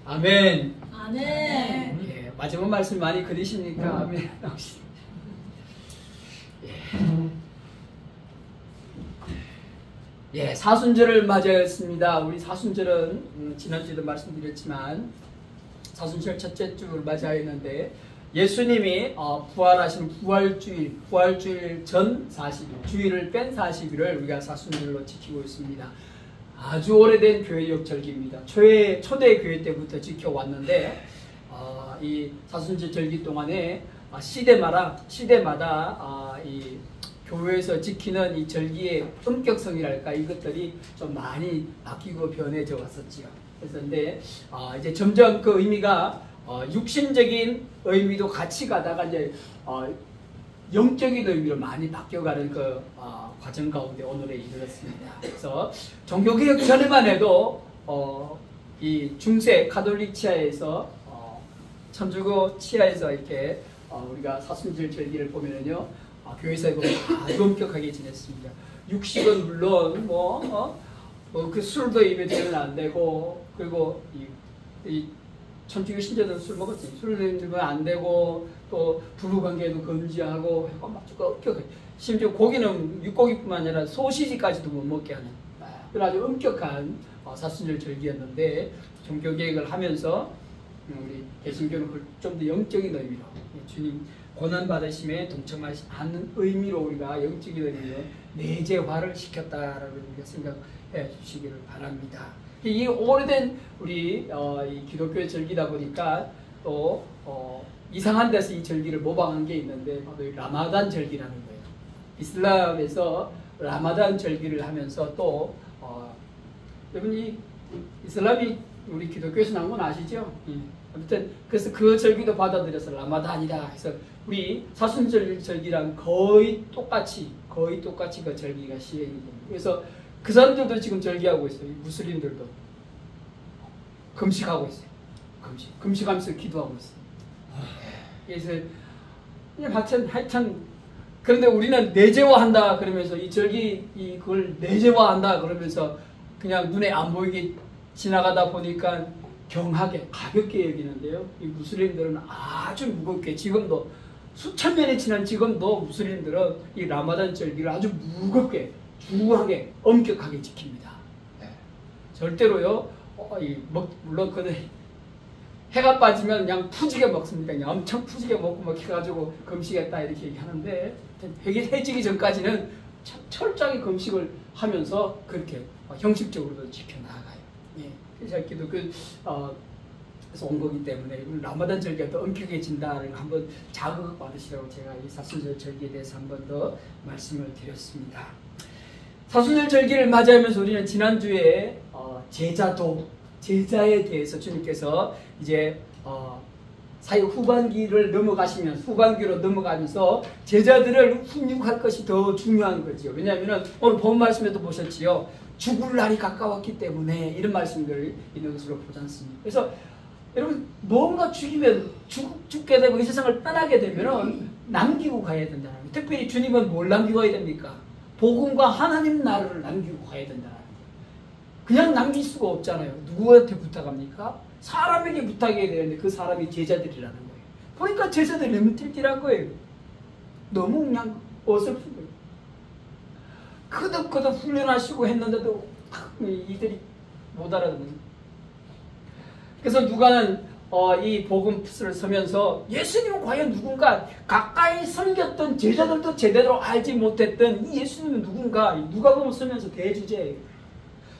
아멘. 아멘. 예, 마지막 말씀 많이 그리십니까? 아멘. 예, 사순절을 맞이했습니다. 우리 사순절은 지난주에도 말씀드렸지만 사순절 첫째 주를 맞이하였는데 예수님이 부활하신 부활주일 전 40일, 주일을 뺀 40일을 우리가 사순절로 지키고 있습니다. 아주 오래된 교회적 절기입니다. 초대 교회 때부터 지켜왔는데 이 사순절 절기 동안에 시대마다 이 교회에서 지키는 이 절기의 엄격성이랄까 이것들이 좀 많이 바뀌고 변해져 왔었지요. 그래서 근데 이제 점점 그 의미가 육신적인 의미도 같이 가다가 이제 영적인 의미로 많이 바뀌어가는 그 과정 가운데 오늘에 이르렀습니다. 그래서 종교개혁 전에만 해도 이 중세 가톨릭 치하에서 천주교 치하에서 이렇게 우리가 사순절 절기를 보면은요 교회에서 보면 아주 엄격하게 지냈습니다. 육식은 물론 그 술도 입에 대면 안 되고 그리고 이 천주교 신자들은 술 먹었지. 술을 들면 안 되고 또 부부관계도 금지하고 아주 엄격하게. 심지어 고기는 육고기뿐만 아니라 소시지까지도 못 먹게 하는 그런 아주 엄격한 사순절 절기였는데 종교개혁을 하면서 우리 개신교는 좀 더 영적인 의미로 주님 고난받으심에 동참하는 의미로 우리가 영적인 의미로 내재화를 시켰다라고 우리가 생각해 주시기를 바랍니다. 이 오래된 우리 이 기독교의 절기다 보니까 또 이상한 데서 이 절기를 모방한 게 있는데 바로 라마단 절기라는 거예요. 이슬람에서 라마단 절기를 하면서 또 여러분이 이슬람이 우리 기독교에서 나온 건 아시죠? 아무튼 그래서 그 절기도 받아들여서 라마단이다 해서 우리 사순절 절기랑 거의 똑같이 그 절기가 시행이 됩니다. 그래서 그 사람들도 지금 절기하고 있어요. 무슬림들도 금식하고 있어요. 금식하면서 기도하고 있어요. 그래서 하여튼 그런데 우리는 내재화한다 그러면서 이 절기 그걸 내재화한다 그러면서 그냥 눈에 안 보이게 지나가다 보니까 경하게 가볍게 여기는데요. 이 무슬림들은 아주 무겁게 지금도 수천 년이 지난 지금도 무슬림들은 이 라마단 절기를 아주 무겁게 중하게 엄격하게 지킵니다. 절대로요. 물론 그들 해가 빠지면 그냥 푸지게 먹습니다. 그냥 엄청 푸지게 먹고 막 해가지고 금식했다 이렇게 얘기하는데 해지기 전까지는 철저하게 금식을 하면서 그렇게 형식적으로도 지켜나가요. 그래서 그래서 온 거기 때문에 라마단 절기가 더 엄격해진다는 걸 한번 자극 받으시라고 제가 이 사순절 절기에 대해서 한 번 더 말씀을 드렸습니다. 사순절 절기를 맞이하면서 우리는 지난주에 제자에 대해서 주님께서 이제 사역 후반기로 넘어가면서 제자들을 훈육할 것이 더 중요한 거죠. 왜냐하면 오늘 본 말씀에도 보셨지요. 죽을 날이 가까웠기 때문에 이런 말씀들이 있는 것으로 보지 않습니까? 그래서 여러분 뭔가 죽게 되고 이 세상을 떠나게 되면 남기고 가야 된다는 거예요. 특별히 주님은 뭘 남기고 가야 됩니까? 복음과 하나님 나라를 남기고 가야 된다는 거예요. 그냥 남길 수가 없잖아요. 누구한테 부탁합니까? 사람에게 부탁해야 되는데 그 사람이 제자들이라는 거예요. 보니까 제자들이 너무 띨띨한 거예요. 너무 그냥 어설픈 거예요. 거듭 훈련하시고 했는데도 이들이 못 알아듣는 거예요. 그래서 누가는 이 복음을 서면서 예수님은 과연 누군가 가까이 섬겼던 제자들도 제대로 알지 못했던 이 예수님은 누군가 누가복음 쓰면서 대주제예요.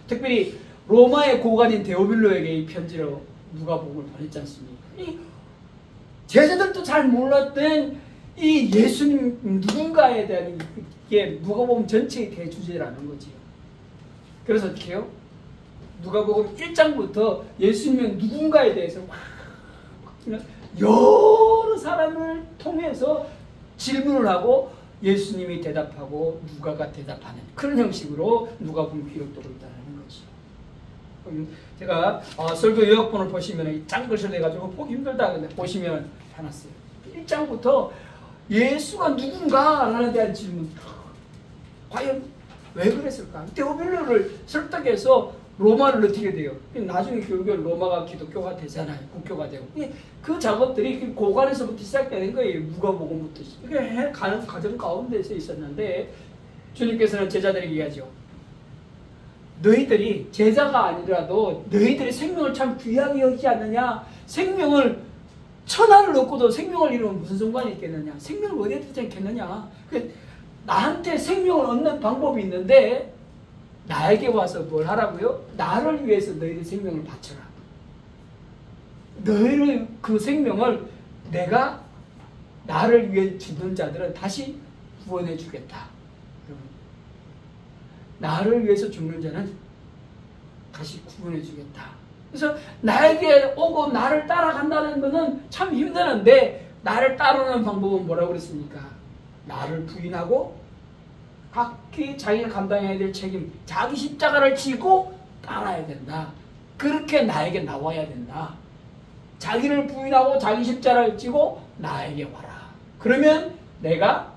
특별히 로마의 고관인 데오빌로에게 이 편지로 누가복음을 보냈지 않습니까? 이 제자들도 잘 몰랐던 이 예수님 누군가에 대한 이게 누가복음 전체의 대주제라는 거지요. 그래서 어떻게 해요? 누가복음 1장부터 예수님은 누군가에 대해서 여러 사람을 통해서 질문을 하고 예수님이 대답하고 누가가 대답하는 그런 형식으로 누가복음 기록되고 있다는 거죠. 제가 설교 요약본을 보시면 짠 글씨로 해가지고 보기 힘들다 근데 보시면 해놨어요. 1장부터 예수가 누군가라는 대한 질문. 과연 왜 그랬을까? 데오빌로를 설득해서 로마를 어떻게 돼요? 나중에 결국엔 로마가 기독교가 되잖아요. 국교가 되고. 그 작업들이 고관에서부터 시작되는 거예요. 누가복음부터. 이게 가는 과정 가운데서 있었는데 주님께서는 제자들에게 얘기하죠. 너희들이 제자가 아니라도 너희들이 생명을 참 귀하게 여기지 않느냐? 생명을 천하를 얻고도 생명을 잃으면 무슨 상관이 있겠느냐? 생명을 어디에 두지 않겠느냐? 나한테 생명을 얻는 방법이 있는데 나에게 와서 뭘 하라고요? 나를 위해서 너희들 생명을 바쳐라. 너희를 그 생명을 내가 나를 위해 죽는 자들은 다시 구원해 주겠다. 나를 위해서 죽는 자는 다시 구원해 주겠다. 그래서 나에게 오고 나를 따라간다는 것은 참 힘드는데 나를 따르는 방법은 뭐라고 그랬습니까? 나를 부인하고 각기 자기가 감당해야 될 책임, 자기 십자가를 지고 따라야 된다. 그렇게 나에게 나와야 된다. 자기를 부인하고 자기 십자가를 지고 나에게 와라. 그러면 내가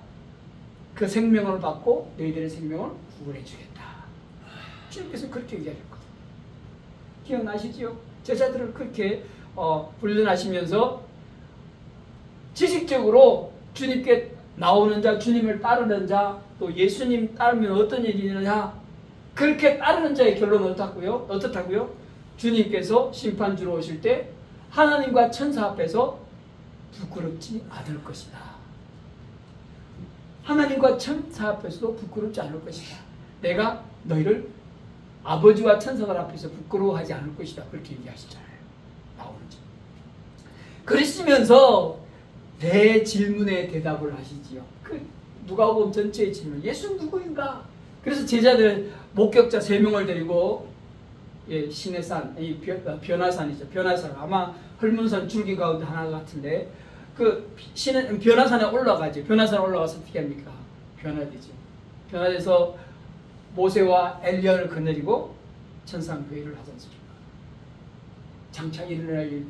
그 생명을 받고 너희들의 생명을 구원해 주겠다. 주님께서 그렇게 얘기하셨거든요. 기억나시죠? 제자들을 그렇게 훈련하시면서 지식적으로 주님께 나오는 자, 주님을 따르는 자, 또 예수님 따르면 어떤 일이 있느냐, 그렇게 따르는 자의 결론은 어떻다고요? 주님께서 심판주로 오실 때 하나님과 천사 앞에서 부끄럽지 않을 것이다. 하나님과 천사 앞에서도 부끄럽지 않을 것이다. 내가 너희를 아버지와 천사들 앞에서 부끄러워하지 않을 것이다. 그렇게 얘기하시잖아요. 나오는지. 그러시면서 내 질문에 대답을 하시지요. 누가복음 전체의 질문. 예수는 누구인가? 그래서 제자들 목격자 3명을 데리고 신의 산, 변화산이죠. 변화산. 아마 헐문산 줄기 가운데 하나 같은데 그 변화산에 올라가죠. 변화산에 올라가서 어떻게 합니까? 변화되죠. 변화돼서 모세와 엘리야를 거느리고 천상회의를 하지 않습니까? 장차 일어날 일.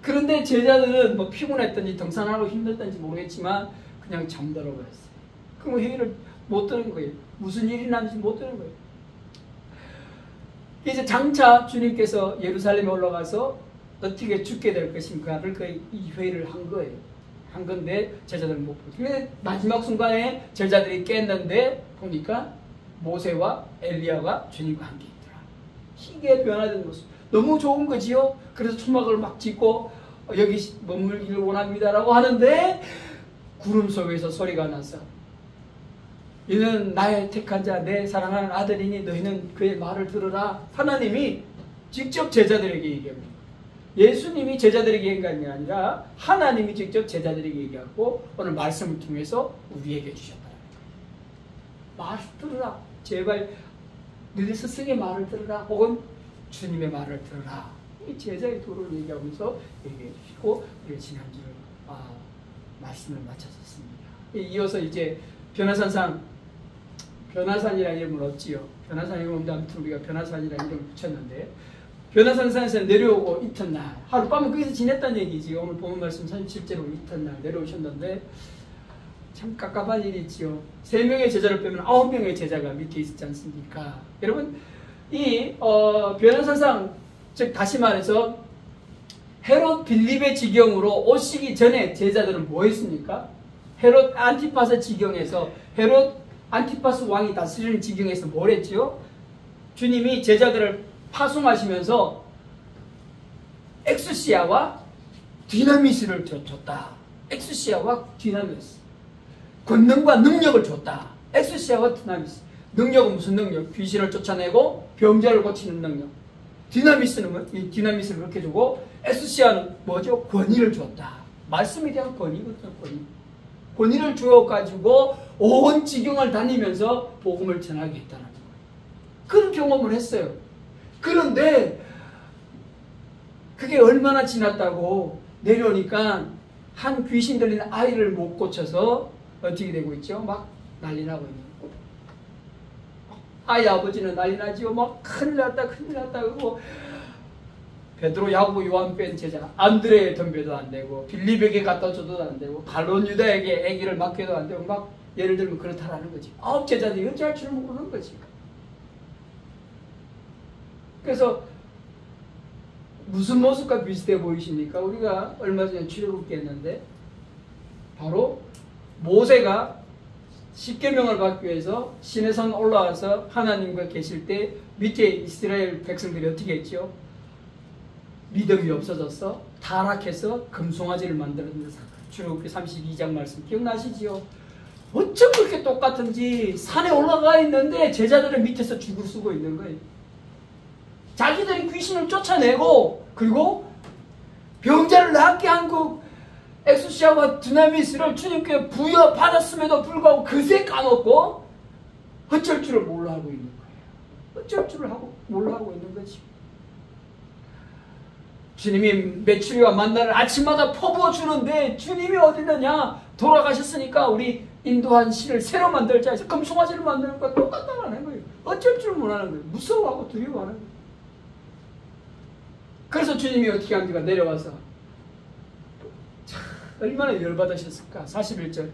그런데 제자들은 뭐 피곤했던지 등산하고 힘들던지 모르겠지만 그냥 잠들어 버렸어요. 그럼 회의를 못 들은 거예요. 무슨 일이 났는지 못 들은 거예요. 이제 장차 주님께서 예루살렘에 올라가서 어떻게 죽게 될 것인가를 이 회의를 한 거예요. 한 건데 제자들은 못 보죠. 그런데 마지막 순간에 제자들이 깼는데 보니까 모세와 엘리야가 주님과 함께 있더라. 희게 변화된 모습. 너무 좋은 거지요. 그래서 초막을 막 짓고 여기 머물기를 원합니다라고 하는데 구름 속에서 소리가 나서 이는 나의 택한 자, 내 사랑하는 아들이니 너희는 그의 말을 들으라. 하나님이 직접 제자들에게 얘기합니다. 예수님이 제자들에게 얘기한 게 아니라 하나님이 직접 제자들에게 얘기하고 오늘 말씀을 통해서 우리에게 주셨다. 말 들으라. 제발 너희 스승의 말을 들으라. 혹은 주님의 말을 들으라. 이 제자의 도를 얘기하면서 얘기해 주시고 우리 지난주를 말씀을 마쳤습니다. 이어서 이제 변화산이라는 이름을 얻지요. 변화산 이름을 아무튼 우리가 변화산이라는 이름을 붙였는데 변화산에서 내려오고 이튿날 하룻밤은 거기서 지냈다는 얘기지. 오늘 보는 말씀 사실 실제로 이튿날 내려오셨는데 참 깝깝한 일이 있지요. 3명의 제자를 빼면 9명의 제자가 밑에 있지 않습니까? 여러분 이 변화산상 즉 다시 말해서 헤롯 빌립의 지경으로 오시기 전에 제자들은 뭐 했습니까? 헤롯 안티파스 지경에서 헤롯 안티파스 왕이 다스리는 지경에서 뭘 했지요? 주님이 제자들을 파송하시면서 엑수시아와 디나미스를 줬다. 엑수시아와 디나미스. 권능과 능력을 줬다. 엑수시아와 디나미스. 능력은 무슨 능력? 귀신을 쫓아내고 병자를 고치는 능력. 디나미스는 뭐? 이 디나미스를 그렇게 주고 엑수시아는 뭐죠? 권위를 줬다. 말씀에 대한 권위거든요. 권위를 주어가지고 온 지경을 다니면서 복음을 전하게 했다는 거예요. 그런 경험을 했어요. 그런데 그게 얼마나 지났다고 내려오니까 한 귀신 들린 아이를 못 고쳐서 어떻게 되고 있죠? 막 난리 나고 있는 거예요. 아이 아버지는 난리 나지요. 막 큰일 났다 그러고 베드로, 야고보, 요한 뺀 제자 안드레의 덤벼도 안 되고 빌립에게 갖다 줘도 안 되고 갈론 유다에게 아기를 맡겨도 안 되고 막 예를 들면 그렇다라는 거지. 9 제자들이 어찌할 줄 모르는 거지. 그래서 무슨 모습과 비슷해 보이십니까? 우리가 얼마 전에 출애굽기 했는데 바로 모세가 십계명을 받기 위해서 시내산 올라와서 하나님과 계실 때 밑에 이스라엘 백성들이 어떻게 했죠? 믿음이 없어졌어 타락해서 금송아지를 만들었는 사건. 출애굽기 32장 말씀 기억나시지요? 어쩜 그렇게 똑같은지 산에 올라가 있는데 제자들은 밑에서 죽을 쓰고 있는 거예요. 자기들이 귀신을 쫓아내고 그리고 병자를 낫게 한 그 엑소시아와 두나미스를 주님께 부여받았음에도 불구하고 그새 까먹고 어쩔 줄을 몰라 하고 있는 거예요. 어쩔 줄을 몰라 하고 있는 거지. 주님이 메추리와 만나를 아침마다 퍼부어주는데 주님이 어디 있느냐? 돌아가셨으니까 우리 인도한 신을 새로 만들자 해서 금송아지를 만드는 것과 똑같다는 거예요. 어쩔 줄 모르는 거예요. 무서워하고 두려워하는 거예요. 그래서 주님이 어떻게 합니까? 내려와서 참, 얼마나 열받으셨을까? 41절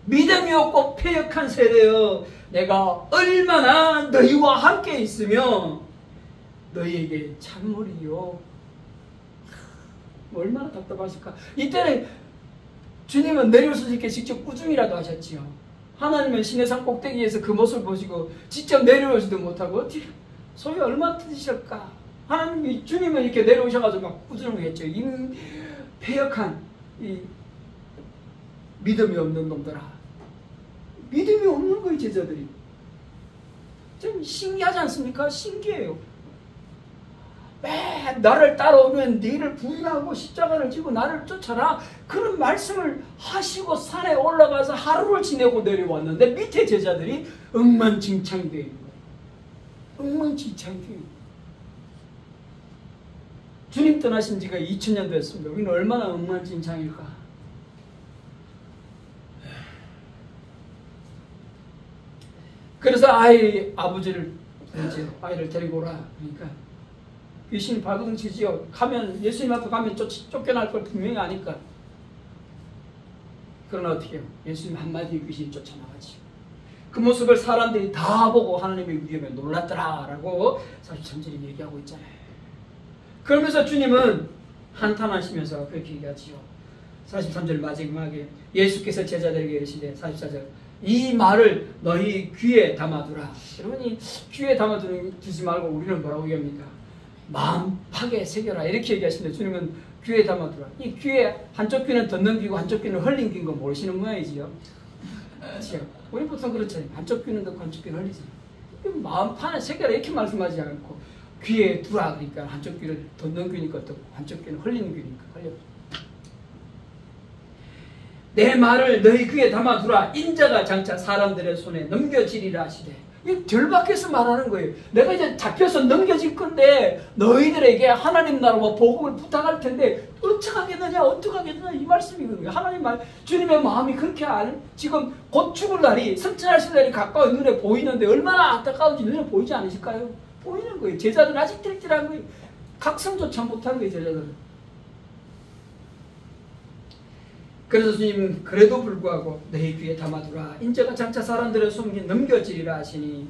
믿음이 없고 패역한 세대여 내가 얼마나 너희와 함께 있으며 너희에게 찬물이요. 얼마나 답답하실까? 이때는 주님은 내려오실 때 직접 꾸중이라도 하셨지요. 하나님은 시내산 꼭대기에서 그 모습을 보시고 직접 내려오지도 못하고 어떻게 소위 얼마나 뜻이실까? 하나님이 주님은 이렇게 내려오셔가지고 막 꾸중을 했죠. 이 패역한 이 믿음이 없는 놈들아. 믿음이 없는 거예요, 제자들이. 좀 신기하지 않습니까? 신기해요. 매 나를 따라오면 너희를 부인하고 십자가를 지고 나를 쫓아라. 그런 말씀을 하시고 산에 올라가서 하루를 지내고 내려왔는데 밑에 제자들이 엉망진창이 되어 있는 거예요. 엉망진창이 되어 있는 거예요. 주님 떠나신 지가 2000년 됐습니다. 우리는 얼마나 엉망진창일까? 그래서 아버지를 부르지요. 아이를 데리고 오라. 그러니까 귀신이 발버둥 치지요. 가면 예수님 앞에 가면 쫓겨날 걸 분명히 아니까. 그러나 어떻게 해요? 예수님 한마디에 귀신이 쫓아나가지. 그 모습을 사람들이 다 보고 하나님의 위엄에 놀랐더라 라고 43절에 얘기하고 있잖아요. 그러면서 주님은 한탄하시면서 그렇게 얘기하지요. 43절 마지막에 예수께서 제자들에게 이르시되 44절 이 말을 너희 귀에 담아두라. 여러분이 귀에 담아두지 말고 우리는 뭐라고 얘기합니까? 마음 파게 새겨라 이렇게 얘기하시는데 주님은 귀에 담아두라. 이 귀에 한쪽 귀는 듣는 귀고 한쪽 귀는 흘린 귀인 거 모르시는 모양이지요. 그렇죠? 우리 보통 그렇잖아요. 한쪽 귀는 듣고 한쪽 귀는 흘리지. 마음 파에 새겨라 이렇게 말씀하지 않고 귀에 두라. 그러니까 한쪽 귀를 듣는 귀니까 듣고 한쪽 귀는 흘리는 귀니까 흘려. 내 말을 너희 귀에 담아두라. 인자가 장차 사람들의 손에 넘겨지리라 하시되. 이 절박해서 말하는 거예요. 내가 이제 잡혀서 넘겨질 건데 너희들에게 하나님 나라와 복음을 부탁할 텐데 어떡하겠느냐 이 말씀이거든요. 하나님 말 주님의 마음이 그렇게 지금 곧 죽을 날이 승천하실 날이 가까워 눈에 보이는데 얼마나 안타까운지 눈에 보이지 않으실까요? 보이는 거예요. 제자들은 아직 뜰뜰한 거예요. 각성조차 못하는 거예요. 제자들은. 그래서 주님 그래도 불구하고 너희 귀에 담아두라. 인자가 장차 사람들의 손에 넘겨지리라 하시니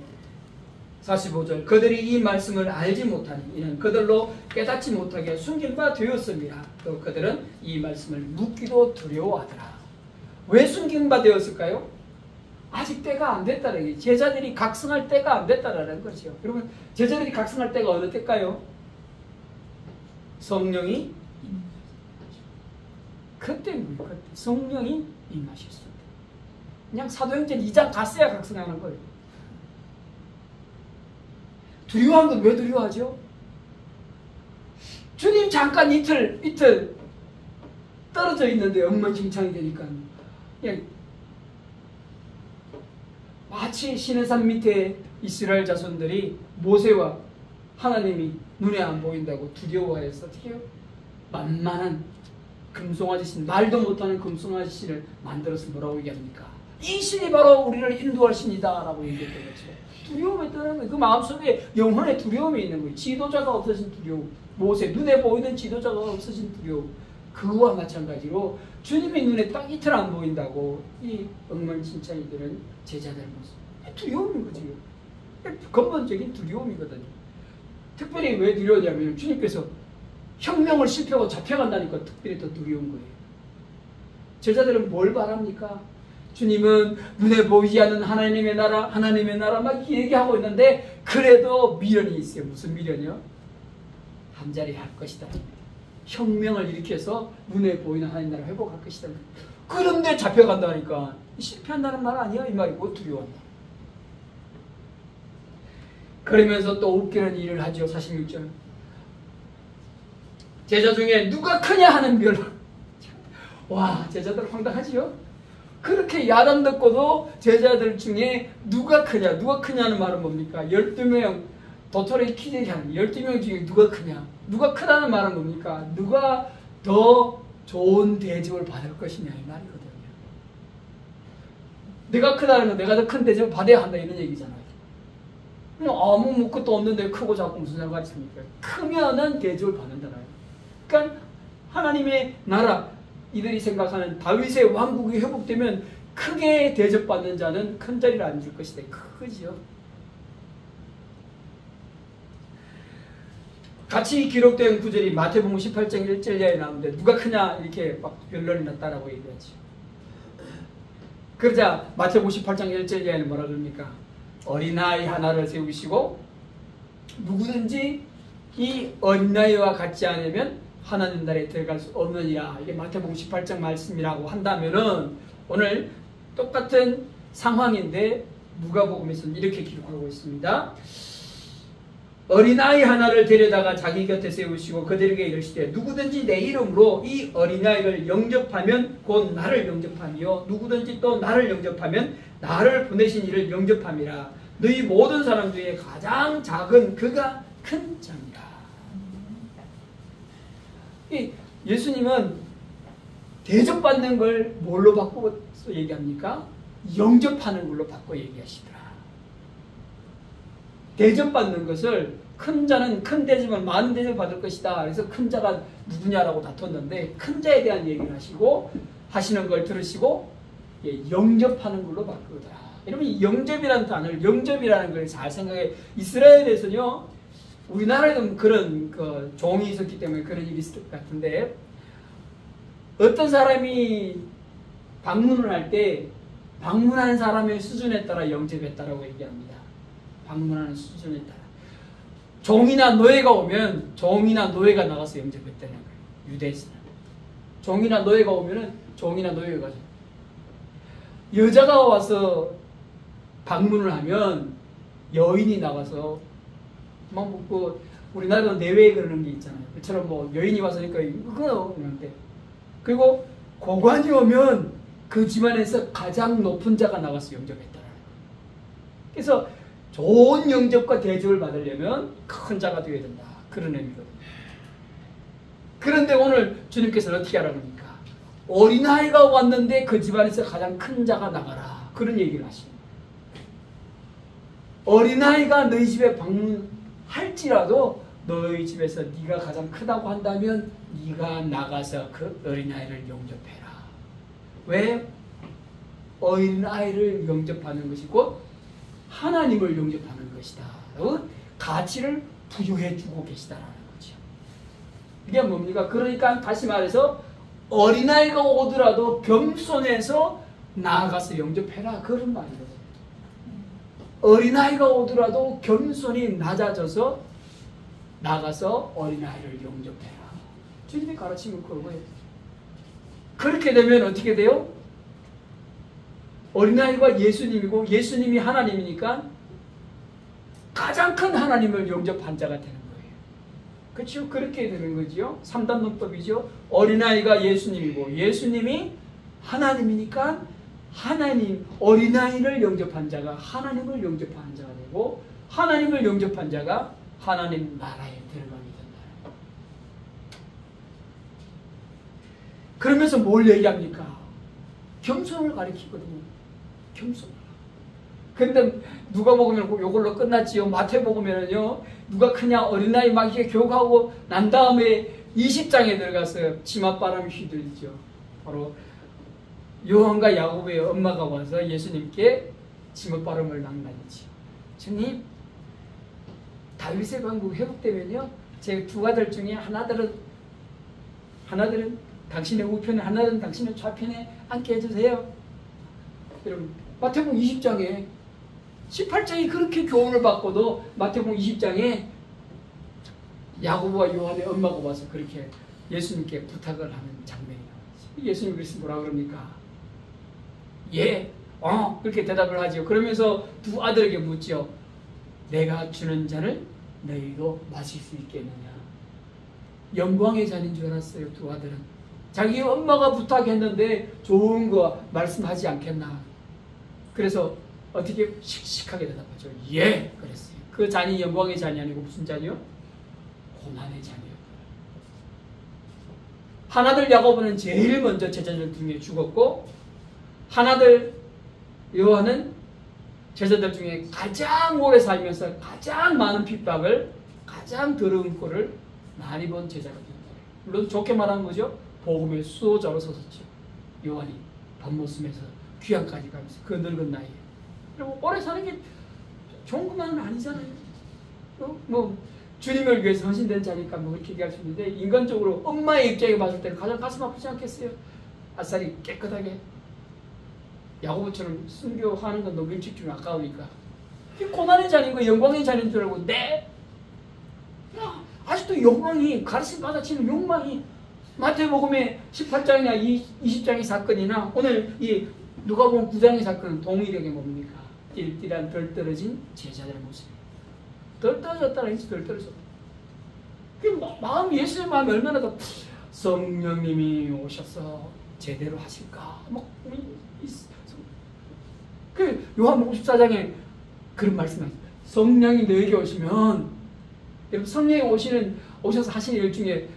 45절 그들이 이 말씀을 알지 못하니 이는 그들로 깨닫지 못하게 숨긴 바 되었습니다. 또 그들은 이 말씀을 묻기도 두려워하더라. 왜 숨긴 바 되었을까요? 아직 때가 안 됐다는 거예요. 제자들이 각성할 때가 안 됐다는 거죠. 여러분 제자들이 각성할 때가 어느 때일까요? 성령이 그때인 거예요. 그때 성령이 임하셨어요. 그냥 사도행전 2장 갔어야 각성하는 거예요. 두려워한 건 왜 두려워하죠? 주님 잠깐 이틀 떨어져 있는데 엉망진창이 되니까 그냥 마치 시내산 밑에 이스라엘 자손들이 모세와 하나님이 눈에 안 보인다고 두려워해서 어떻게 해요? 만만한 금송아지 신, 말도 못하는 금송아지 신을 만들어서 뭐라고 얘기합니까? 이 신이 바로 우리를 인도할 신이다 라고 얘기했던 거죠. 두려움이 떠나는 거예요. 그 마음속에 영혼의 두려움이 있는 거예요. 지도자가 없어진 두려움, 모세 눈에 보이는 지도자가 없어진 두려움, 그와 마찬가지로 주님의 눈에 딱 이틀 안 보인다고 이 엉망진창이 되는 제자들 모습, 두려움인 거죠. 근본적인 두려움이거든요. 특별히 왜 두려우냐면 주님께서 혁명을 실패하고 잡혀간다니까 특별히 더 두려운 거예요. 제자들은 뭘 바랍니까? 주님은 눈에 보이지 않는 하나님의 나라 막 얘기하고 있는데 그래도 미련이 있어요. 무슨 미련이요? 잠자리 할 것이다. 혁명을 일으켜서 눈에 보이는 하나님 나라 회복할 것이다. 그런데 잡혀간다니까 실패한다는 말 아니야? 이 말이고 두려워한다. 그러면서 또 웃기는 일을 하죠. 46절. 제자 중에 누가 크냐 하는 별. 와, 제자들 황당하지요? 그렇게 야단 듣고도 제자들 중에 누가 크냐는 말은 뭡니까? 12명 도토리 퀴즈 하는 12명 중에 누가 크냐? 누가 크다는 말은 뭡니까? 누가 더 좋은 대접을 받을 것이냐 이 말이거든요. 내가 크다는 건 내가 더 큰 대접을 받아야 한다 이런 얘기잖아요. 아무 것도 없는데 크고 작고 무슨 상관이 있습니까? 크면은 대접을 받는다나요. 그러니까 하나님의 나라 이들이 생각하는 다윗의 왕국이 회복되면 크게 대접받는 자는 큰 자리를 앉을 것이다. 크죠. 같이 기록된 구절이 마태복음 18장 1절에 나오는데 누가 크냐 이렇게 막 변론이 났다라고 얘기하죠. 그러자 마태복음 18장 1절에는 뭐라 그럽니까? 어린아이 하나를 세우시고 누구든지 이 어린아이와 같지 않으면 하나님 나라에 들어갈 수 없느니라. 이게 마태복음 18장 말씀이라고 한다면은 오늘 똑같은 상황인데 누가복음에서는 이렇게 기록하고 있습니다. 어린아이 하나를 데려다가 자기 곁에 세우시고 그들에게 이르시되 누구든지 내 이름으로 이 어린아이를 영접하면 곧 나를 영접하며 누구든지 또 나를 영접하면 나를 보내신 이를 영접함이라. 너희 모든 사람 중에 가장 작은 그가 큰 자니라. 예수님은 대접받는 걸 뭘로 바꿔서 얘기합니까? 영접하는 걸로 바꿔 얘기하시더라. 대접받는 것을 큰 자는 큰 대접을 많은 대접을 받을 것이다. 그래서 큰 자가 누구냐라고 다퉜는데 큰 자에 대한 얘기를 하시고 하시는 걸 들으시고 영접하는 걸로 바꾸더라. 여러분 이 영접이라는 단어를 영접이라는 걸 잘 생각해. 이스라엘에서는요. 우리나라에도 그런 종이 있었기 때문에 그런 일이 있을 것 같은데 어떤 사람이 방문을 할 때 방문하는 사람의 수준에 따라 영접했다라고 얘기합니다. 방문하는 수준에 따라. 종이나 노예가 오면 종이나 노예가 나가서 영접했다는 거예요. 유대에서는. 종이나 노예가 오면은 종이나 노예가 가죠. 여자가 와서 방문을 하면 여인이 나가서 우리나라도 내외에 그러는 게 있잖아요. 그처럼 여인이 와서니까 그거 그런데 그리고 고관이 오면 그 집안에서 가장 높은 자가 나가서 영접했다라는 거예요. 그래서 좋은 영접과 대접을 받으려면 큰 자가 되어야 된다. 그런 의미거든요. 그런데 오늘 주님께서는 어떻게 하라고 합니까? 어린아이가 왔는데 그 집안에서 가장 큰 자가 나가라. 그런 얘기를 하십니다. 어린아이가 너희 집에 방문할지라도 너희 집에서 네가 가장 크다고 한다면 네가 나가서 그 어린아이를 영접해라. 왜? 어린아이를 영접하는 것이 곧 하나님을 영접하는 것이다. 가치를 부여해주고 계시다라는 거죠. 이게 뭡니까? 그러니까 다시 말해서 어린아이가 오더라도 겸손해서 나아가서 영접해라. 그런 말이거든요. 어린아이가 오더라도 겸손히 낮아져서 나가서 어린아이를 영접해라. 주님이 가르치는 거고요. 그렇게 되면 어떻게 돼요? 어린아이가 예수님이고 예수님이 하나님이니까 가장 큰 하나님을 영접한 자가 되는 거예요. 그렇죠? 그렇게 되는 거죠. 3단 논법이죠. 어린아이가 예수님이고 예수님이 하나님이니까 하나님, 어린아이를 영접한 자가 하나님을 영접한 자가 되고 하나님을 영접한 자가 하나님 나라에 들어가게 된다. 그러면서 뭘 얘기합니까? 겸손을 가리키거든요. 겸손. 근데 누가 먹으면 이걸로 끝났지요. 마태복음에는요. 누가 크냐 어린아이 막 이렇게 교육하고 난 다음에 20장에 들어가서 치맛바람이 휘둘리죠. 바로 요한과 야곱의 엄마가 와서 예수님께 치맛바람을 낭만이지요. 주님 다윗의 방법이 회복되면요, 제 두 아들 중에 하나들은 당신의 우편에, 하나들은 당신의 좌편에 앉게 해주세요. 여러분, 마태복음 20장에 18장이 그렇게 교훈을 받고도 마태복음 20장에 야고보와 요한의 엄마가 와서 그렇게 예수님께 부탁을 하는 장면이 나와요. 예수님 그래서 뭐라 그럽니까? 예, 그렇게 대답을 하죠. 그러면서 두 아들에게 묻죠. 내가 주는 잔을 너희도 마실 수 있겠느냐? 영광의 잔인 줄 알았어요. 두 아들은 자기 엄마가 부탁했는데 좋은 거 말씀하지 않겠나? 그래서 어떻게 씩씩하게 대답하죠. 예! 그랬어요. 그 잔이 영광의 잔이 아니고 무슨 잔이요? 고난의 잔이요. 하나들 야고보는 제일 먼저 제자들 중에 죽었고, 하나들 요한은 제자들 중에 가장 오래 살면서 가장 많은 핍박을, 가장 더러운 꼴을 많이 본 제자가 됩니다. 물론 좋게 말하는 거죠. 복음의 수호자로 서섰죠. 요한이 밤모습에서 귀향까지 가면서 그 늙은 나이에. 그리고 오래 사는 게 좋은 것만은 아니잖아요. 뭐 주님을 위해서 헌신된 자니까 뭐 그렇게 얘기할 수 있는데, 인간적으로 엄마의 입장에 봤을 때는 가장 가슴 아프지 않겠어요? 아싸리 깨끗하게 야고보처럼 순교하는 건 너무 일찍 주면 아까우니까. 고난의 잔인 거 영광의 잔인 줄 알고 아직도 욕망이, 가르침 받아치는 욕망이, 마태복음의 18장이나 20장의 사건이나 오늘 이 누가복음 9장의 사건은 동일하게 뭡니까? 띨띨한 덜 떨어진 제자들의 모습입니다. 덜 떨어졌다는 것이 덜 떨어졌다. 마음이, 예수의 마음이 얼마나 더 성령님이 오셔서 제대로 하실까? 그 요한복음 14장에 그런 말씀하셨어요. 성령이 너에게 오시면, 여러분 성령이 오셔서 하신 일 중에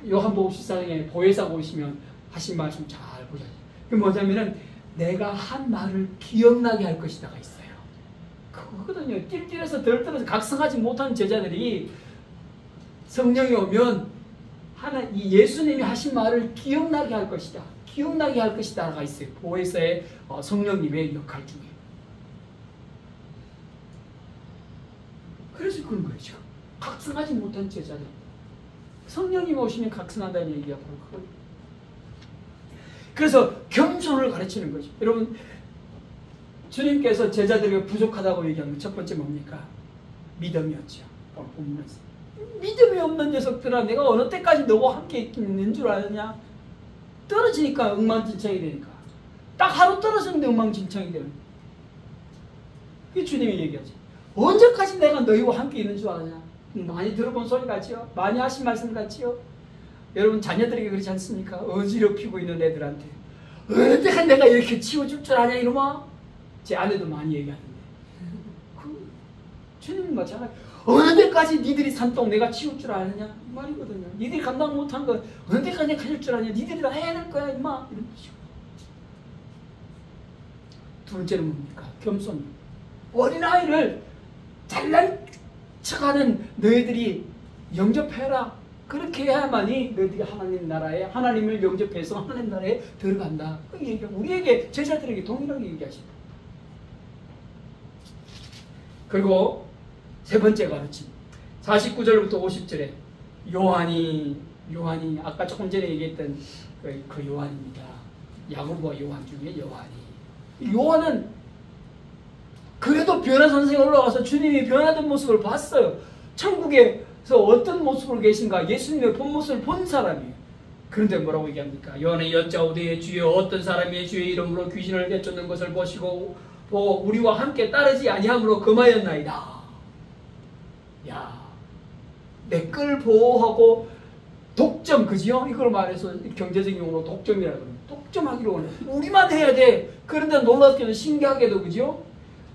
요한복음 14장에 보혜사가 오시면 하신 말씀 잘 보셔야 돼요. 그 뭐냐면은 내가 한 말을 기억나게 할 것이다가 있어요. 그거거든요. 띨띨해서 덜 떨어져 각성하지 못하는 제자들이 성령이 오면 이 예수님이 하신 말을 기억나게 할 것이다. 기억나게 할 것이다가 있어요. 보혜사의 성령님의 역할 중에. 그래서 그런 거예요. 지금 각성하지 못한 제자들. 성령님 오시면 각성한다는 얘기가 바로 그거예요. 그래서 겸손을 가르치는 거죠. 여러분, 주님께서 제자들에게 부족하다고 얘기한 건 첫 번째 뭡니까? 믿음이었죠. 본문에서. 믿음이 없는 녀석들아, 내가 어느 때까지 너와 함께 있는 줄 아느냐? 떨어지니까 엉망진창이 되니까. 딱 하루 떨어졌는데 엉망진창이 되는 거예요. 그게 주님이 얘기하죠. 언제까지 내가 너희와 함께 있는 줄 아느냐? 많이 들어본 소리 같지요? 많이 하신 말씀 같지요? 여러분 자녀들에게 그렇지 않습니까? 어지럽히고 있는 애들한테 어느 때까지 내가 이렇게 치워줄 줄 아냐 이놈아? 제 아내도 많이 얘기하는데 주님은 마찬가지. 어느 때까지 니들이 산똥 내가 치울 줄 아느냐? 이 말이거든요. 니들이 감당 못한 거 어느 때까지 내가 가질 줄 아냐? 니들이 다 해야 될 거야 임마. 이런 것이고. 둘째는 뭡니까? 겸손. 어린아이를 잘난 척하는 너희들이 영접해라. 그렇게 해야만이 너희들이 하나님 나라에, 하나님을 영접해서 하나님 나라에 들어간다. 그 얘기가 우리에게, 제자들에게 동일하게 얘기하십니다. 그리고 세 번째 가르침 49절부터 50절에 요한이 아까 조금 전에 얘기했던 그 요한입니다. 야고보와 요한 중에 요한은 그래도 변화 선생에 올라가서 주님이 변화된 모습을 봤어요. 천국에서 어떤 모습으로 계신가, 예수님의 본 모습을 본 사람이에요. 그런데 뭐라고 얘기합니까? 요한이 여짜오되 주여 어떤 사람이 주의 이름으로 귀신을 내쫓는 것을 보시고 우리와 함께 따르지 아니함으로 금하였나이다. 야, 내 걸 보호하고 독점, 그지요? 이걸 말해서 경제적인 용어로 독점이라고 합니다. 독점하기로 원해. 우리만 해야 돼. 그런데 놀랍게도 신기하게도, 그지요?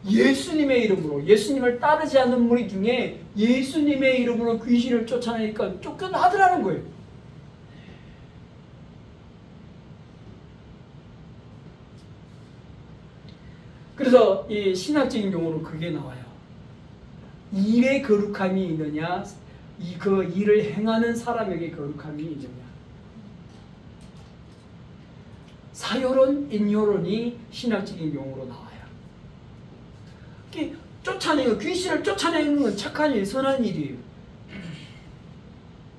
예수님의 이름으로, 예수님을 따르지 않는 무리 중에 예수님의 이름으로 귀신을 쫓아내니까 쫓겨나더라는 거예요. 그래서 이 신학적인 용어로 그게 나와요. 일의 거룩함이 있느냐, 그 일을 행하는 사람에게 거룩함이 있느냐. 사요론, 인요론이 신학적인 용어로 나와요. 쫓아내는, 귀신을 쫓아내는 건 착한 일, 선한 일이에요.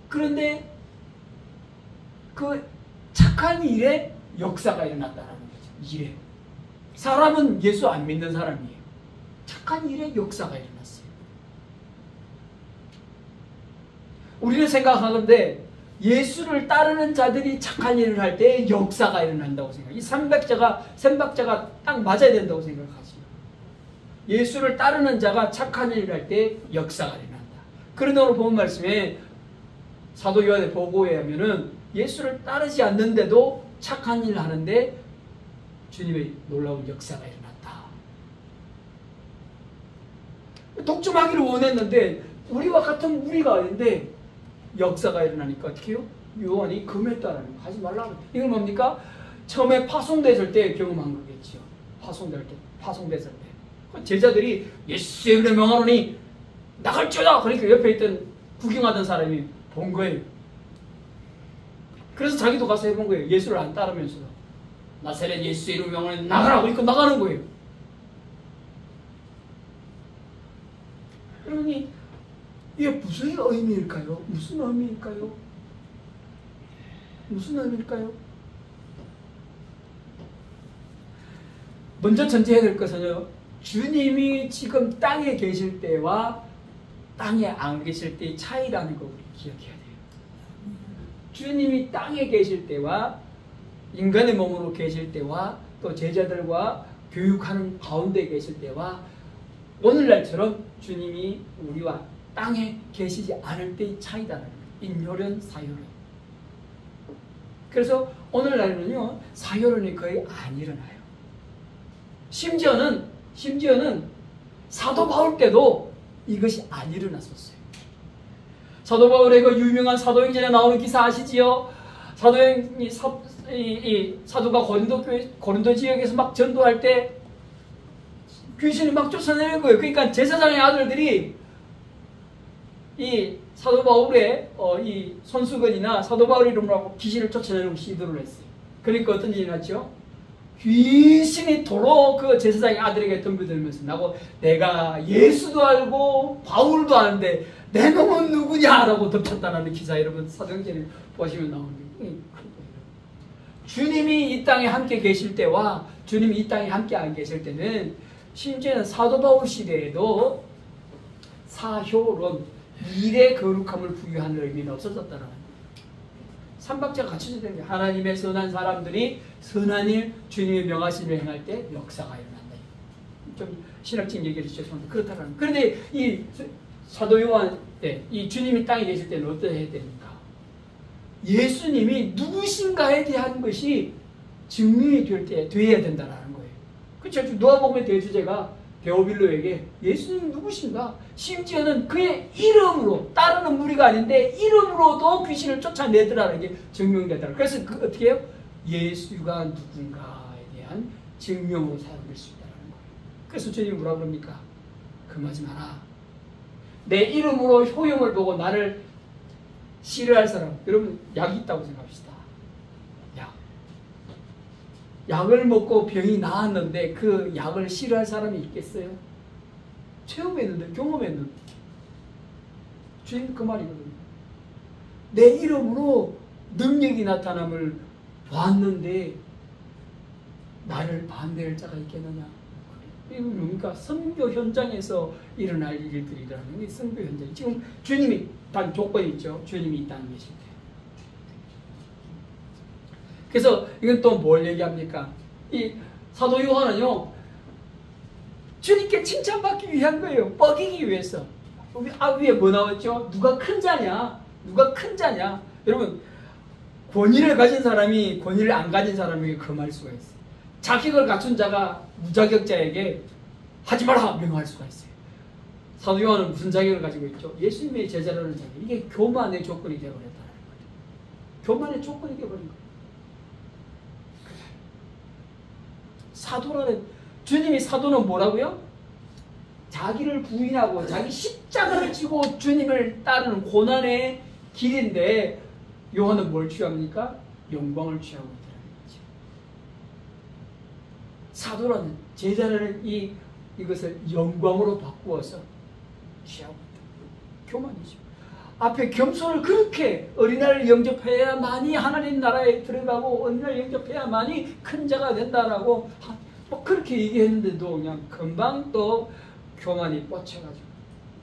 그런데 그 착한 일에 역사가 일어났다는 거죠. 일에. 사람은 예수 안 믿는 사람이에요. 착한 일에 역사가 일어났어요. 우리는 생각하는데 예수를 따르는 자들이 착한 일을 할 때 역사가 일어난다고 생각해요. 이 삼박자가 딱 맞아야 된다고 생각하죠. 예수를 따르는 자가 착한 일을 할 때 역사가 일어난다. 그런데 오늘 본 말씀에 사도 요한의 보고에 하면은 예수를 따르지 않는데도 착한 일을 하는데 주님의 놀라운 역사가 일어났다. 독점하기를 원했는데 우리와 같은 무리가 아닌데 역사가 일어나니까 어떻게 해요? 요한이 금했다라는 거 하지 말라고. 이건 뭡니까? 처음에 파송됐을 때 경험한 거겠지요. 파송됐을 때. 제자들이 예수의 이름으로 명하노니 나갈지어다. 그러니까 옆에 있던 구경하던 사람이 본 거예요. 그래서 자기도 가서 해본 거예요. 예수를 안 따르면서. 나사렛 예수의 이름으로 명하노니 나가라. 그러니까 나가는 거예요. 그러니 이게 무슨 의미일까요? 무슨 의미일까요? 무슨 의미일까요? 먼저 전제해야 될 것은요, 주님이 지금 땅에 계실 때와 땅에 안 계실 때의 차이라는 거 우리 기억해야 돼요. 주님이 땅에 계실 때와 인간의 몸으로 계실 때와 또 제자들과 교육하는 가운데 계실 때와 오늘날처럼 주님이 우리와 땅에 계시지 않을 때의 차이다라는 거예요. 인요련, 사요련. 그래서 오늘날은요, 사요련이 거의 안 일어나요. 심지어는 사도 바울 때도 이것이 안 일어났었어요. 사도 바울의 그 유명한 사도행전에 나오는 기사 아시지요? 사도가 고린도 지역에서 막 전도할 때 귀신이 막 쫓아내는 거예요. 그러니까 제사장의 아들들이 이 사도 바울의 이 손수건이나 사도 바울 이름으로 하고 귀신을 쫓아내는 시도를 했어요. 그러니까 어떤 일이 났죠? 귀신이 도로 그 제사장의 아들에게 덤벼들면서 나고 내가 예수도 알고 바울도 아는데 내 놈은 누구냐라고 덮쳤다는 기사 여러분 사도행전을 보시면 나오는데 주님이 이 땅에 함께 계실 때와 주님이 이 땅에 함께 안 계실 때는 심지어는 사도 바울 시대에도 사효론 일의 거룩함을 부여하는 의미는 없어졌다는 거예요. 삼박자가 갖춰져야 되는 게 하나님의 선한 사람들이 선한 일, 주님의 명하심을 행할 때 역사가 일어난다. 좀 신학적인 얘기를 죄송한데 그렇다는 거예요. 그런데 이 사도 요한 때, 이 주님이 땅에 계실 때는 어떻게 해야 됩니까? 예수님이 누구신가에 대한 것이 증명이 돼야 된다는 거예요. 그렇죠? 누가복음의 대주제가 데오빌로에게 예수님 누구신가? 심지어는 그의 이름으로 따르는 무리가 아닌데 이름으로도 귀신을 쫓아내더라는 게 증명되더라. 그래서 어떻게 해요? 예수가 누군가에 대한 증명으로 사용될 수 있다는 거예요. 그래서 주님이 뭐라 그럽니까? 금하지 마라. 내 이름으로 효용을 보고 나를 싫어할 사람. 여러분 약이 있다고 생각합시다. 약을 먹고 병이 나았는데 그 약을 싫어할 사람이 있겠어요? 체험했는데, 경험했는데. 주님 그 말이거든요. 내 이름으로 능력이 나타남을 봤는데 나를 반대할 자가 있겠느냐? 이건 뭡니까? 선교 현장에서 일어날 일들이라는 게 선교 현장. 지금 주님이 단 조건이 있죠. 주님이 이 땅에 계실 때. 그래서 이건 또 뭘 얘기합니까? 이 사도 요한은요, 주님께 칭찬받기 위한 거예요. 뻐기기 위해서. 위에 뭐 나왔죠? 누가 큰 자냐? 누가 큰 자냐? 여러분, 권위를 가진 사람이 권위를 안 가진 사람에게 금할 수가 있어요. 자격을 갖춘 자가 무자격자에게 하지 마라! 명할 수가 있어요. 사도 요한은 무슨 자격을 가지고 있죠? 예수님의 제자라는 자격. 이게 교만의 조건이 되어버렸다는 거죠. 교만의 조건이 되어버린 거예요. 사도라는, 주님이 사도는 뭐라고요? 자기를 부인하고 자기 십자가를 지고 주님을 따르는 고난의 길인데 요한은 뭘 취합니까? 영광을 취하고 있다는 거죠. 사도라는, 제자라는 이 이것을 영광으로 바꾸어서 취하고 있다. 교만이죠. 앞에 겸손을 그렇게 어린아이를 영접해야만이 하나님 나라에 들어가고 어린아이를 영접해야만이 큰 자가 된다라고 뭐 그렇게 얘기했는데도 그냥 금방 또 교만이 뻗쳐가지고